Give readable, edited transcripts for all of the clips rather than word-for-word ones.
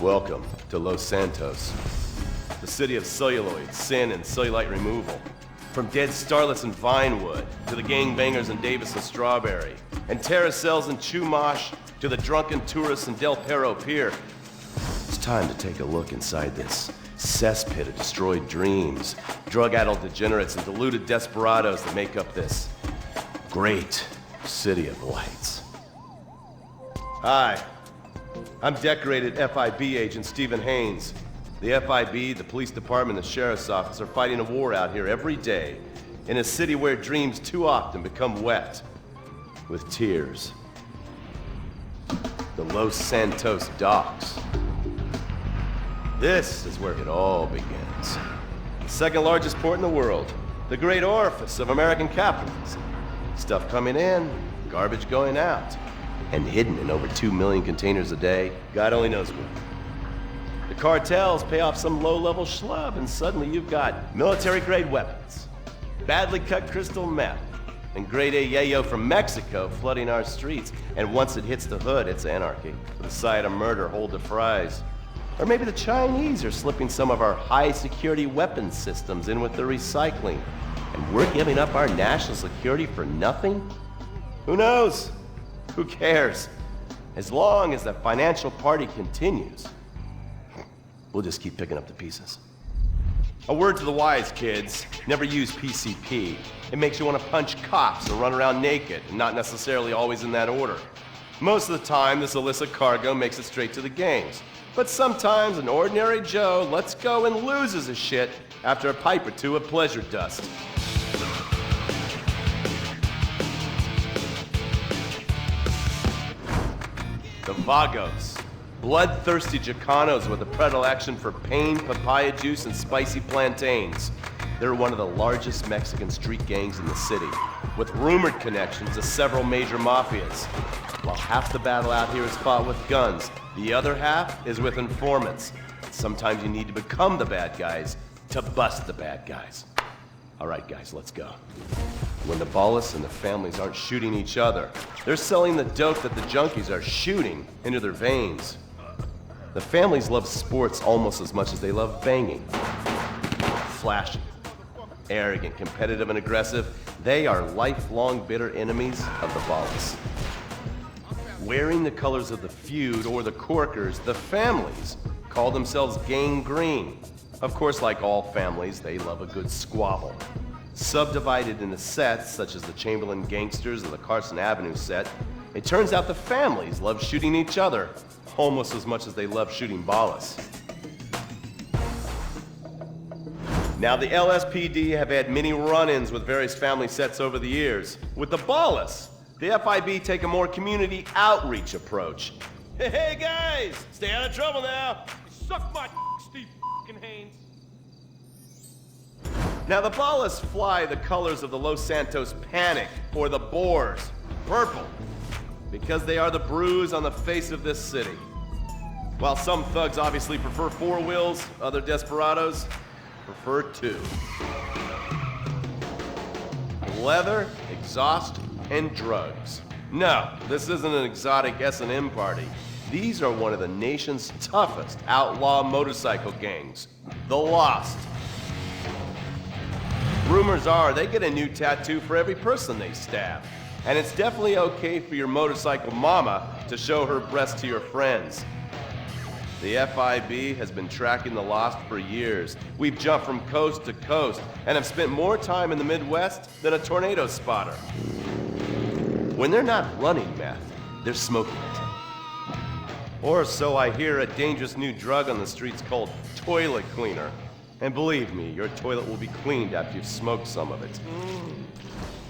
Welcome to Los Santos, the city of celluloid, sin, and cellulite removal. From dead starlets in Vinewood, to the gangbangers in Davis and Strawberry, and terracels in Chumash, to the drunken tourists in Del Perro Pier. It's time to take a look inside this cesspit of destroyed dreams, drug-addled degenerates, and deluded desperados that make up this great city of lights. Hi, I'm decorated FIB agent Steve Haines. The FIB, the police department, and the sheriff's office are fighting a war out here every day in a city where dreams too often become wet with tears. The Los Santos docks. This is where it all begins. The second largest port in the world, the great orifice of American capitalism. Stuff coming in, garbage going out, and hidden in over 2 million containers a day, God only knows where. The cartels pay off some low-level schlub, and suddenly you've got military-grade weapons, badly cut crystal meth, and grade A yayo from Mexico flooding our streets. And once it hits the hood, it's anarchy, with a side of murder hold the fries. Or maybe the Chinese are slipping some of our high-security weapons systems in with the recycling, and we're giving up our national security for nothing? Who knows? Who cares? As long as the financial party continues, we'll just keep picking up the pieces. A word to the wise, kids. Never use PCP. It makes you want to punch cops and run around naked, and not necessarily always in that order. Most of the time, this illicit cargo makes it straight to the gangs. But sometimes an ordinary Joe lets go and loses his shit after a pipe or two of pleasure dust. The Vagos. Bloodthirsty Chicanos with a predilection for pain, papaya juice, and spicy plantains. They're one of the largest Mexican street gangs in the city, with rumored connections to several major mafias. While half the battle out here is fought with guns, the other half is with informants. Sometimes you need to become the bad guys to bust the bad guys. All right, guys, let's go. When the ballas and the families aren't shooting each other, they're selling the dope that the junkies are shooting into their veins. The families love sports almost as much as they love banging. Flashy, arrogant, competitive, and aggressive, they are lifelong bitter enemies of the ballas. Wearing the colors of the feud or the corkers, the families call themselves Gang Green. Of course, like all families, they love a good squabble. Subdivided into sets, such as the Chamberlain Gangsters or the Carson Avenue set, it turns out the families love shooting each other almost as much as they love shooting ballas. Now, the LSPD have had many run-ins with various family sets over the years. With the ballas, the FIB take a more community outreach approach. Hey guys, stay out of trouble now. Suck my Steve Haines. Now, the ballas fly the colors of the Los Santos Panic, or the Boers, purple, because they are the bruise on the face of this city. While some thugs obviously prefer 4 wheels, other desperados prefer 2. Leather, exhaust, and drugs. No, this isn't an exotic S&M party. These are one of the nation's toughest outlaw motorcycle gangs, the Lost. Rumors are they get a new tattoo for every person they stab. And it's definitely okay for your motorcycle mama to show her breast to your friends. The FIB has been tracking the Lost for years. We've jumped from coast to coast and have spent more time in the Midwest than a tornado spotter. When they're not running meth, they're smoking it. Or so I hear, a dangerous new drug on the streets called toilet cleaner. And believe me, your toilet will be cleaned after you've smoked some of it.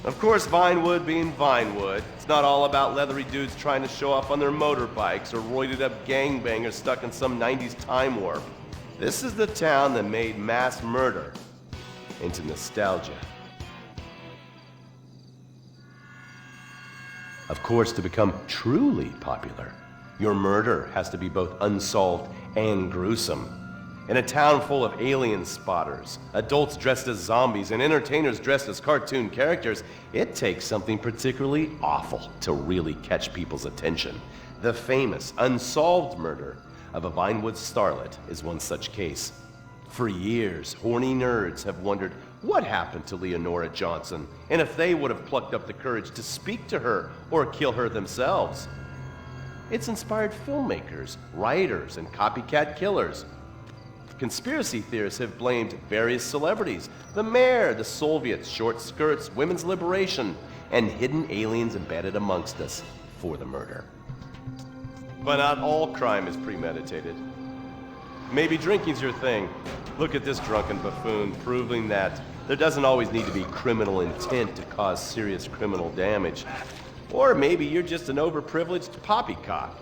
Of course, Vinewood being Vinewood, it's not all about leathery dudes trying to show off on their motorbikes or roided up gangbangers stuck in some 90s time warp. This is the town that made mass murder into nostalgia. Of course, to become truly popular, your murder has to be both unsolved and gruesome. In a town full of alien spotters, adults dressed as zombies, and entertainers dressed as cartoon characters, it takes something particularly awful to really catch people's attention. The famous unsolved murder of a Vinewood starlet is one such case. For years, horny nerds have wondered what happened to Leonora Johnson, and if they would have plucked up the courage to speak to her or kill her themselves. It's inspired filmmakers, writers, and copycat killers. Conspiracy theorists have blamed various celebrities, the mayor, the Soviets, short skirts, women's liberation, and hidden aliens embedded amongst us for the murder. But not all crime is premeditated. Maybe drinking's your thing. Look at this drunken buffoon, proving that there doesn't always need to be criminal intent to cause serious criminal damage. Or maybe you're just an overprivileged poppycock,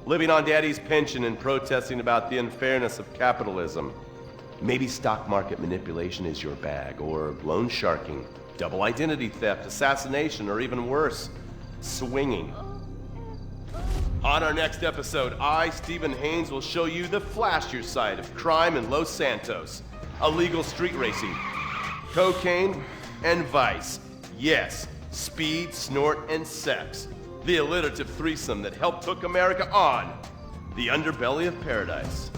living on daddy's pension and protesting about the unfairness of capitalism. Maybe stock market manipulation is your bag, or loan sharking, double identity theft, assassination, or even worse, swinging. On our next episode, I, Stephen Haines, will show you the flashier side of crime in Los Santos, illegal street racing, cocaine, and vice. Yes, speed, snort, and sex. The alliterative threesome that helped hook America on the Underbelly of Paradise.